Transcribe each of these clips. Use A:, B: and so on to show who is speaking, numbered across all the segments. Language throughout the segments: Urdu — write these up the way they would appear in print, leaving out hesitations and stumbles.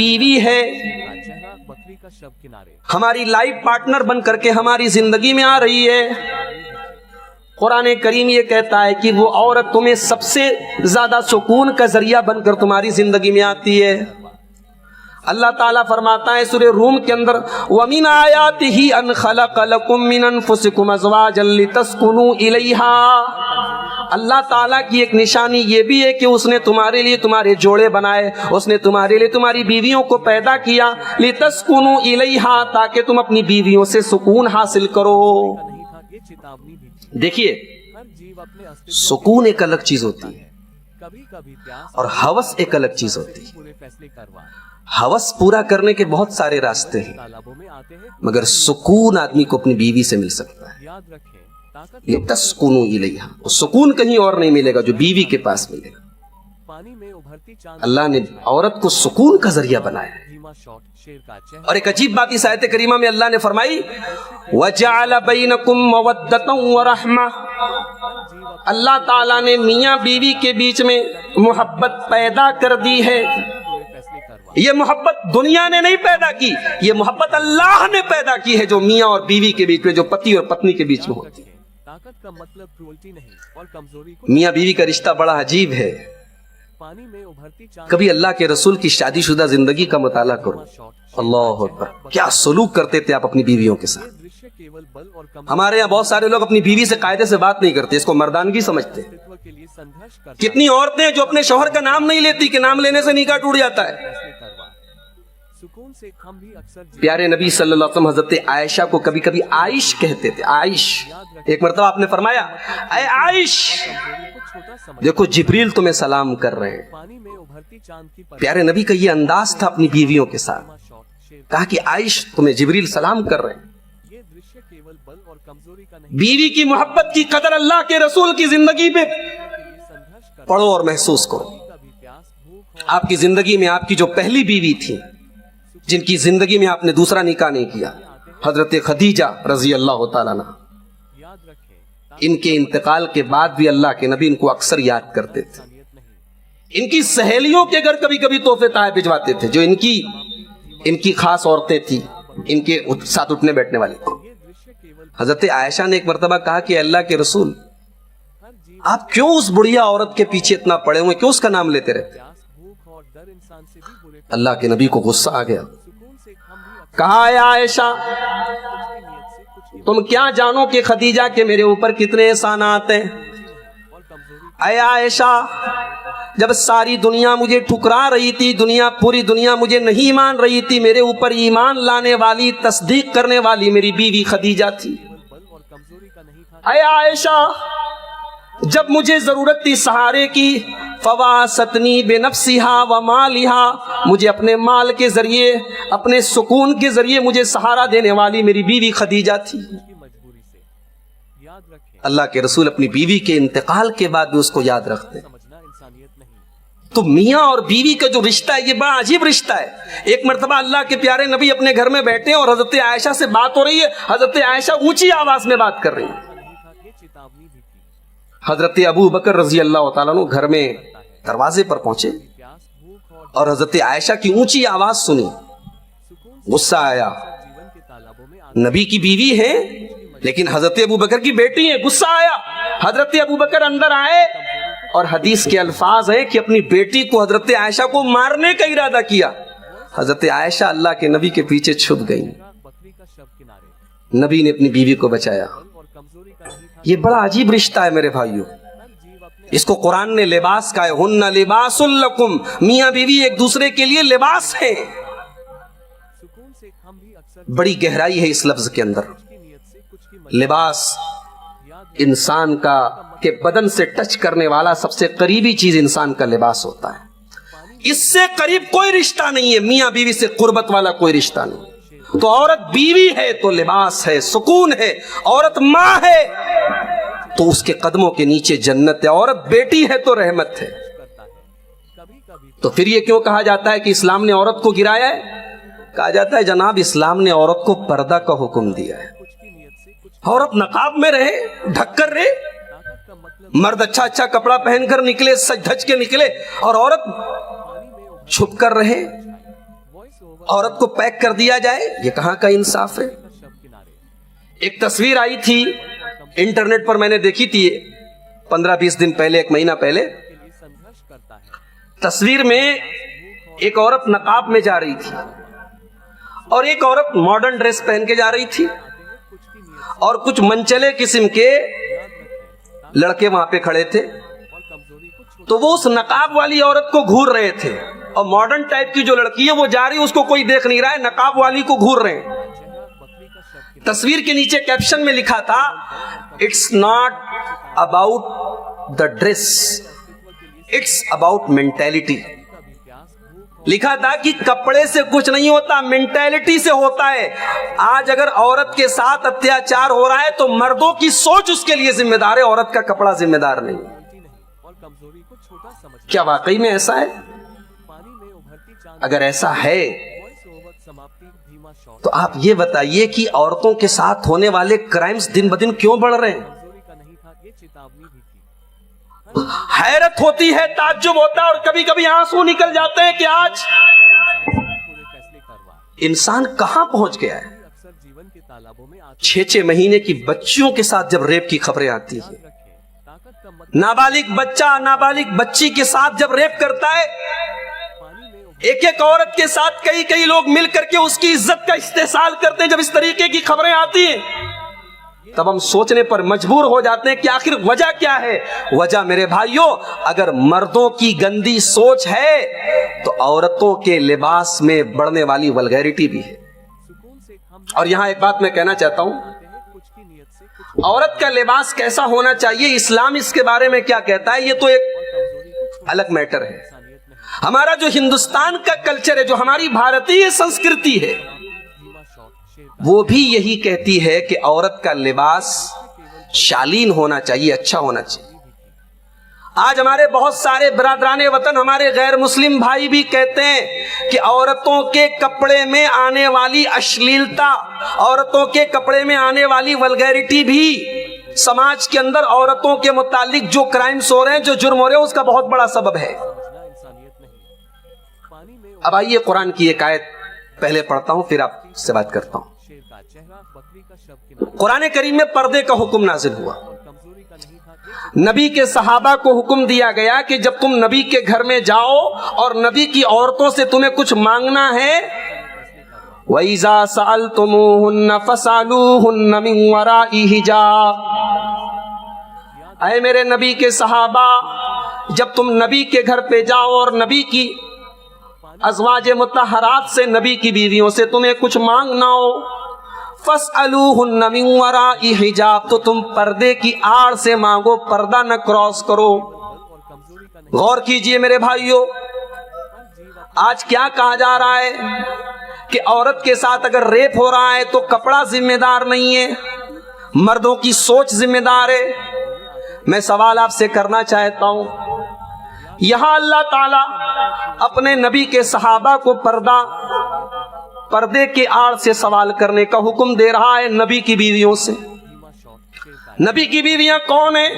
A: بیوی ہے ہماری لائف پارٹنر بن کر کے ہماری زندگی میں آ رہی ہے، قرآن کریم یہ کہتا ہے کہ وہ عورت تمہیں سب سے زیادہ سکون کا ذریعہ بن کر تمہاری زندگی میں آتی ہے۔ اللہ تعالیٰ فرماتا ہے سورہ روم کے اندر وَمِنْ آيَاتِهِ أَنْ خَلَقَ لَكُم مِّنْ أَنفُسِكُمْ أَزْوَاجًا لِتَسْكُنُوا إِلَيْهَا۔ اللہ تعالیٰ کی ایک نشانی یہ بھی ہے کہ اس نے تمہارے لیے تمہارے جوڑے بنائے، اس نے تمہارے لیے تمہاری بیویوں کو پیدا کیا، لِتَسْكُنُوا إِلَيْهَا، تاکہ تم اپنی بیویوں سے سکون حاصل کرو۔ دیکھیے، سکون ایک الگ چیز ہوتی ہے اور ہوس ایک الگ چیز ہوتی ہے۔ ہوس پورا کرنے کے بہت سارے راستے ہیں، مگر سکون آدمی کو اپنی بیوی سے مل سکتا ہے۔ لِتَسْكُنُوا إِلَيْهَا، سکون کہیں اور نہیں ملے گا جو بیوی کے پاس ملے گا۔ اللہ نے عورت کو سکون کا ذریعہ بنایا ہے۔ اور ایک عجیب بات اس آیت کریمہ میں اللہ نے فرمائی وَجَعَلَ بَيْنَكُمْ مَوَدَّةً وَرَحْمَةً، اللہ تعالیٰ نے میاں بیوی کے بیچ میں محبت پیدا کر دی ہے۔ یہ محبت دنیا نے نہیں پیدا کی، یہ محبت اللہ نے پیدا کی ہے، جو میاں اور بیوی کے بیچ میں، جو پتی اور پتنی کے بیچ میں ہوتی ہے۔ میاں بیوی کا رشتہ بڑا عجیب ہے۔ کبھی اللہ کے رسول کی شادی شدہ زندگی کا مطالعہ کرو، اللہ اکبر، کیا سلوک کرتے تھے آپ اپنی بیویوں کے ساتھ۔ ہمارے یہاں بہت سارے لوگ اپنی بیوی سے قاعدے سے بات نہیں کرتے، اس کو مردانگی سمجھتے۔ کتنی عورتیں جو اپنے شوہر کا نام نہیں لیتی کہ نام لینے سے نکاح ٹوٹ جاتا ہے۔ پیارے نبی صلی اللہ علیہ وسلم حضرت عائشہ کو کبھی کبھی عائش کہتے تھے، عائش۔ ایک مرتبہ آپ نے فرمایا اے عائش، دیکھو جبریل تمہیں سلام کر رہے ہیں۔ پیارے نبی کا یہ انداز تھا اپنی بیویوں کے ساتھ، کہا کہ عائش تمہیں جبریل سلام کر رہے ہیں۔ بیوی کی محبت کی قدر اللہ کے رسول کی زندگی پہ پڑھو اور محسوس کرو۔ آپ کی زندگی میں آپ کی جو پہلی بیوی تھی، جن کی زندگی میں آپ نے دوسرا نکاح نہیں کیا، حضرت خدیجہ رضی اللہ تعالیٰ عنہ، ان کے انتقال کے بعد بھی اللہ کے نبی ان کو اکثر یاد کرتے تھے۔ ان کی سہیلیوں کے گھر کبھی کبھی تحفے تحائف بھجواتے تھے، جو ان کی خاص عورتیں تھیں، ان کے ساتھ اٹھنے بیٹھنے والی تھی۔ حضرت عائشہ نے ایک مرتبہ کہا کہ اللہ کے رسول، آپ کیوں اس بڑھیا عورت کے پیچھے اتنا پڑے ہوئے، کیوں اس کا نام لیتے رہتے؟ اللہ کے نبی کو غصہ آ گیا، کہا اے عائشہ، تم کیا جانو کہ خدیجہ کے میرے اوپر کتنے احسانات ہیں؟ اے عائشہ، جب ساری دنیا مجھے ٹھکرا رہی تھی، پوری دنیا مجھے نہیں مان رہی تھی، میرے اوپر ایمان لانے والی، تصدیق کرنے والی میری بیوی خدیجہ تھی۔ اے عائشہ، جب مجھے ضرورت تھی سہارے کی، فواستنی بنفسہا ومالہا، مجھے اپنے مال کے ذریعے، اپنے سکون کے ذریعے مجھے سہارا دینے والی میری بیوی خدیجہ تھی۔ اللہ کے رسول اپنی بیوی کے انتقال کے بعد بھی اس کو یاد رکھتے۔ تو میاں اور بیوی کا جو رشتہ ہے یہ بڑا عجیب رشتہ ہے۔ ایک مرتبہ اللہ کے پیارے نبی اپنے گھر میں بیٹھے اور حضرت عائشہ سے بات ہو رہی ہے، حضرت عائشہ اونچی آواز میں بات کر رہی ہے۔ حضرت ابو بکر رضی اللہ تعالیٰ عنہ گھر میں دروازے پر پہنچے اور حضرت عائشہ کی اونچی آواز سنی، غصہ آیا۔ نبی کی بیوی ہے لیکن حضرت ابو بکر کی بیٹی ہے، غصہ آیا۔ حضرت ابو بکر اندر آئے اور حدیث کے الفاظ ہیں کہ اپنی بیٹی کو، حضرت عائشہ کو مارنے کا ارادہ کیا۔ حضرت عائشہ اللہ کے نبی کے پیچھے چھپ گئی، نبی نے اپنی بیوی کو بچایا۔ یہ بڑا عجیب رشتہ ہے میرے بھائیوں، اس کو قرآن نے لباس کہا ہے، ہن لباس لکم، میاں بیوی ایک دوسرے کے لیے لباس ہے۔ بڑی گہرائی ہے اس لفظ کے اندر۔ لباس انسان کا کہ بدن سے ٹچ کرنے والا سب سے قریبی چیز انسان کا لباس ہوتا ہے، اس سے قریب کوئی رشتہ نہیں ہے، میاں بیوی سے قربت والا کوئی رشتہ نہیں۔ تو عورت بیوی ہے تو لباس ہے، سکون ہے، عورت ماں ہے تو اس کے قدموں کے نیچے جنت ہے، عورت بیٹی ہے تو رحمت ہے۔ تو پھر یہ کیوں کہا جاتا ہے کہ اسلام نے عورت کو گرایا ہے؟ کہا جاتا ہے جناب اسلام نے عورت کو پردہ کا حکم دیا ہے، عورت نقاب میں رہے، ڈھک کر رہے، مرد اچھا اچھا کپڑا پہن کر نکلے، سج دھج کے نکلے، اور عورت چھپ کر رہے۔ عورت کو پیک کر دیا جائے، یہ کہاں کا انصاف ہے؟ ایک تصویر آئی تھی انٹرنیٹ پر، میں نے دیکھی تھی 15-20 دن پہلے، ایک مہینہ پہلے۔ تصویر میں ایک عورت نقاب میں جا رہی تھی اور ایک عورت ماڈرن ڈریس پہن کے جا رہی تھی، اور کچھ منچلے قسم کے لڑکے وہاں پہ کھڑے تھے، تو وہ اس نقاب والی عورت کو گھور رہے تھے، اور ماڈرن ٹائپ کی جو لڑکی ہے وہ جا رہی، اس کو کوئی دیکھ نہیں رہا ہے، نقاب والی کو گھور رہے ہیں۔ تصویر کے نیچے کیپشن میں لکھا تھا it's not about the dress, it's about mentality. لکھا تھا کہ کپڑے سے کچھ نہیں ہوتا، مینٹیلٹی سے ہوتا ہے۔ آج اگر عورت کے ساتھ اتیاچار ہو رہا ہے تو مردوں کی سوچ اس کے لیے ذمہ دار ہے، عورت کا کپڑا ذمہ دار نہیں۔ کیا واقعی میں ایسا ہے؟ اگر ایسا ہے تو آپ یہ بتائیے کہ عورتوں کے ساتھ ہونے والے کرائمز دن بدن کیوں بڑھ رہے ہیں؟ حیرت ہوتی ہے، تعجب ہوتا ہے، اور کبھی کبھی آنسو نکل جاتے ہیں کہ آج انسان کہاں پہنچ گیا ہے۔ 6 مہینے کی بچیوں کے ساتھ جب ریپ کی خبریں آتی ہیں، نابالغ بچہ نابالغ بچی کے ساتھ جب ریپ کرتا ہے، ایک ایک عورت کے ساتھ کئی لوگ مل کر کے اس کی عزت کا استحصال کرتے ہیں، جب اس طریقے کی خبریں آتی ہیں تب ہم سوچنے پر مجبور ہو جاتے ہیں کہ آخر وجہ کیا ہے؟ وجہ میرے بھائیوں، اگر مردوں کی گندی سوچ ہے تو عورتوں کے لباس میں بڑھنے والی ولگیرٹی بھی ہے۔ اور یہاں ایک بات میں کہنا چاہتا ہوں، عورت کا لباس کیسا ہونا چاہیے، اسلام اس کے بارے میں کیا کہتا ہے، یہ تو ایک الگ میٹر ہے۔ ہمارا جو ہندوستان کا کلچر ہے، جو ہماری بھارتی سنسکرتی ہے، وہ بھی یہی کہتی ہے کہ عورت کا لباس شالین ہونا چاہیے، اچھا ہونا چاہیے۔ آج ہمارے بہت سارے برادران وطن، ہمارے غیر مسلم بھائی بھی کہتے ہیں کہ عورتوں کے کپڑے میں آنے والی اشلیلتا، عورتوں کے کپڑے میں آنے والی ولگیرٹی بھی سماج کے اندر عورتوں کے متعلق جو کرائمز ہو رہے ہیں، جو جرم ہو رہے ہیں، اس کا بہت بڑا سبب ہے۔ اب آئیے قرآن کی ایک آیت پہلے پڑھتا ہوں، پھر آپ سے بات کرتا ہوں۔ قرآن کریم میں پردے کا حکم نازل ہوا، نبی کے صحابہ کو حکم دیا گیا کہ جب تم نبی کے گھر میں جاؤ اور نبی کی عورتوں سے تمہیں کچھ مانگنا ہے، وَإِذَا سَأَلْتُمُوهُنَّ فَاسْأَلُوهُنَّ مِنْ وَرَاءِ حِجَابٍ۔ اے میرے نبی کے صحابہ، جب تم نبی کے گھر پہ جاؤ اور نبی کی ازواج مطہرات سے، نبی کی بیویوں سے تمہیں کچھ مانگنا ہو، فَاسْأَلُوهُنَّ مِنْ وَرَاءِ حِجَابٍ، تو تم پردے کی آڑ سے مانگو، پردہ نہ کراس کرو۔ غور کیجئے میرے بھائیوں، آج کیا کہا جا رہا ہے کہ عورت کے ساتھ اگر ریپ ہو رہا ہے تو کپڑا ذمہ دار نہیں ہے، مردوں کی سوچ ذمہ دار ہے۔ میں سوال آپ سے کرنا چاہتا ہوں، یہاں اللہ تعالیٰ اپنے نبی کے صحابہ کو پردے کے آڑ سے سوال کرنے کا حکم دے رہا ہے نبی کی بیویوں سے۔ نبی کی بیویاں کون ہیں؟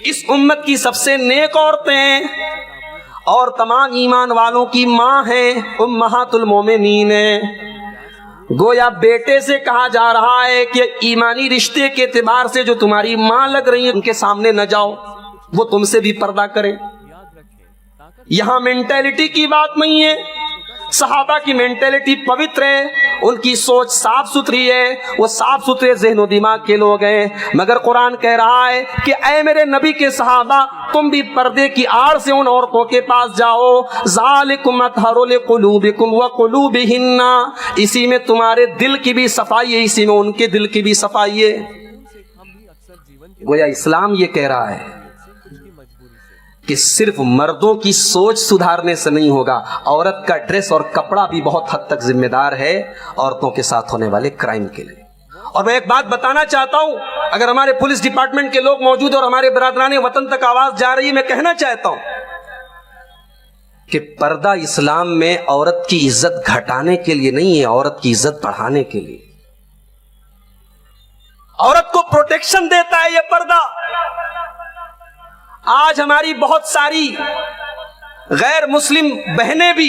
A: اس امت کی سب سے نیک عورتیں ہیں اور تمام ایمان والوں کی ماں ہیں، امہات المومنین ہیں۔ گویا بیٹے سے کہا جا رہا ہے کہ ایمانی رشتے کے اعتبار سے جو تمہاری ماں لگ رہی ہیں ان کے سامنے نہ جاؤ، وہ تم سے بھی پردہ کریں۔ یہاں مینٹیلٹی کی بات نہیں ہے، صحابہ کی مینٹیلٹی پوتر ہے، ان کی سوچ صاف ستھری ہے، وہ صاف ستھرے ذہن و دماغ کے لوگ ہیں، مگر قرآن کہہ رہا ہے کہ اے میرے نبی کے صحابہ، تم بھی پردے کی آڑ سے ان عورتوں کے پاس جاؤ۔ ذالکم اطہر لقلوبکم وقلوبہن، اسی میں تمہارے دل کی بھی صفائی ہے، اسی میں ان کے دل کی بھی صفائی ہے۔ گویا اسلام یہ کہہ رہا ہے کہ صرف مردوں کی سوچ سدھارنے سے نہیں ہوگا، عورت کا ڈریس اور کپڑا بھی بہت حد تک ذمہ دار ہے عورتوں کے ساتھ ہونے والے کرائم کے لیے۔ اور میں ایک بات بتانا چاہتا ہوں، اگر ہمارے پولیس ڈپارٹمنٹ کے لوگ موجود اور ہمارے برادران وطن تک آواز جا رہی ہے، میں کہنا چاہتا ہوں کہ پردہ اسلام میں عورت کی عزت گھٹانے کے لیے نہیں ہے، عورت کی عزت بڑھانے کے لیے۔ عورت کو پروٹیکشن دیتا ہے یہ پردہ۔ آج ہماری بہت ساری غیر مسلم بہنیں بھی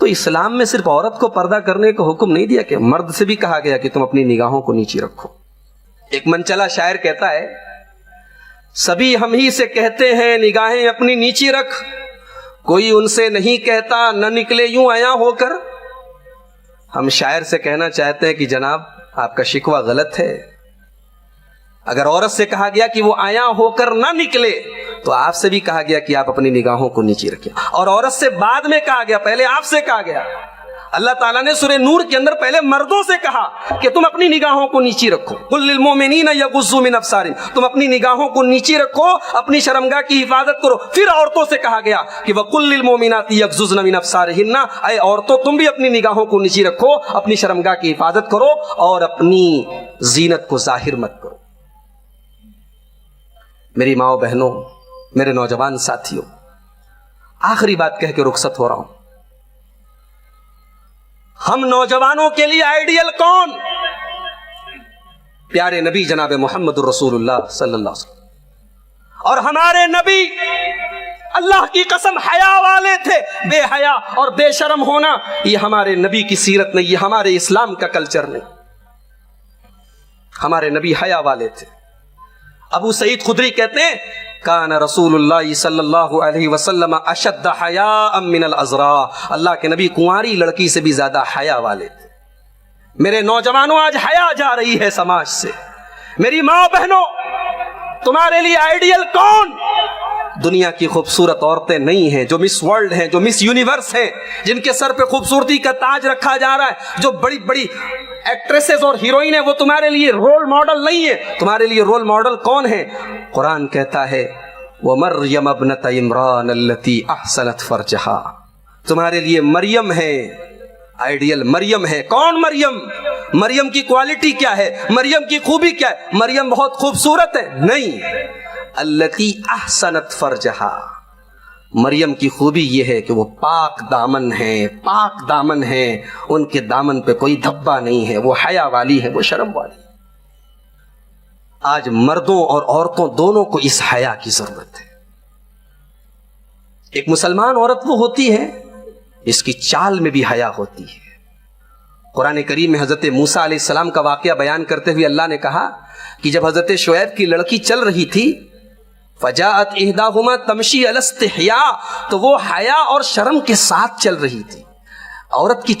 A: تو اسلام میں صرف عورت کو پردہ کرنے کا حکم نہیں دیا کہ مرد سے بھی کہا گیا کہ تم اپنی نگاہوں کو نیچی رکھو. ایک منچلا شاعر کہتا ہے سبھی ہم ہی سے کہتے ہیں نگاہیں اپنی نیچی رکھ, کوئی ان سے نہیں کہتا نہ نکلے یوں عیاں ہو کر. ہم شاعر سے کہنا چاہتے ہیں کہ جناب آپ کا شکوہ غلط ہے. اگر عورت سے کہا گیا کہ وہ عیاں ہو کر نہ نکلے تو آپ سے بھی کہا گیا کہ آپ اپنی نگاہوں کو نیچی رکھیں. اور عورت سے بعد میں کہا گیا, پہلے آپ سے کہا گیا. اللہ تعالیٰ نے سورہ نور کے اندر پہلے مردوں سے کہا کہ تم اپنی نگاہوں کو نیچی رکھو. قل للمؤمنین یغضوا من ابصارہم, تم اپنی نگاہوں کو نیچی رکھو, اپنی شرمگاہ کی حفاظت کرو. پھر عورتوں سے کہا گیا کہ وقل للمؤمنات یغضضن من ابصارہن, اے عورتوں تم بھی اپنی نگاہوں کو نیچی رکھو, اپنی شرمگاہ کی حفاظت کرو اور اپنی زینت کو ظاہر مت کرو. میری ماؤں بہنوں, میرے نوجوان ساتھیوں, آخری بات کہہ کے رخصت ہو رہا ہوں. ہم نوجوانوں کے لیے آئیڈیل کون؟ پیارے نبی جناب محمد الرسول اللہ صلی اللہ علیہ وسلم. اور ہمارے نبی اللہ کی قسم حیا والے تھے. بے حیا اور بے شرم ہونا یہ ہمارے نبی کی سیرت نہیں, یہ ہمارے اسلام کا کلچر نہیں. ہمارے نبی حیا والے تھے. ابو سعید خدری کہتے ہیں کان رسول اللہ صلی اللہ علیہ وسلم اشد حیاء من العذراء, اللہ کے نبی کنواری لڑکی سے بھی زیادہ حیا والے تھے. میرے نوجوانوں آج حیا جا رہی ہے سماج سے. میری ماں بہنوں, تمہارے لیے آئیڈیل کون؟ دنیا کی خوبصورت عورتیں نہیں ہیں جو مس ورلڈ ہیں, جو مس یونیورس ہیں, جن کے سر پہ خوبصورتی کا تاج رکھا جا رہا ہے, جو بڑی بڑی ایکٹریسز اور ہیروئن ہیں, وہ تمہارے لیے رول ماڈل نہیں ہے. تمہارے لیے رول ماڈل کون ہے؟ قرآن کہتا ہے وَمَرْيَمَ ابْنَتَ عِمْرَانَ الَّتِي أَحْسَنَتْ فَرْجَهَا, تمہارے لیے مریم ہے, آئیڈیل مریم ہے. کون مریم؟ مریم کی کوالٹی کیا ہے؟ مریم کی خوبی کیا ہے؟ مریم بہت خوبصورت ہے؟ نہیں. الَّتِي أَحْسَنَتْ فَرْجَهَا, مریم کی خوبی یہ ہے کہ وہ پاک دامن ہے, پاک دامن ہے, ان کے دامن پہ کوئی دھبا نہیں ہے, وہ حیا والی ہے, وہ شرم والی. آج مردوں اور عورتوں دونوں کو اس حیا کی ضرورت ہے. ایک مسلمان عورت وہ ہوتی ہے اس کی چال میں بھی حیا ہوتی ہے. قرآن کریم میں حضرت موسیٰ علیہ السلام کا واقعہ بیان کرتے ہوئے اللہ نے کہا کہ جب حضرت شعیب کی لڑکی چل رہی تھی فجاءت احداہما تمشی علی استحیاء, تو وہ حیا اور شرم کے ساتھ چل رہی تھی. عورت کی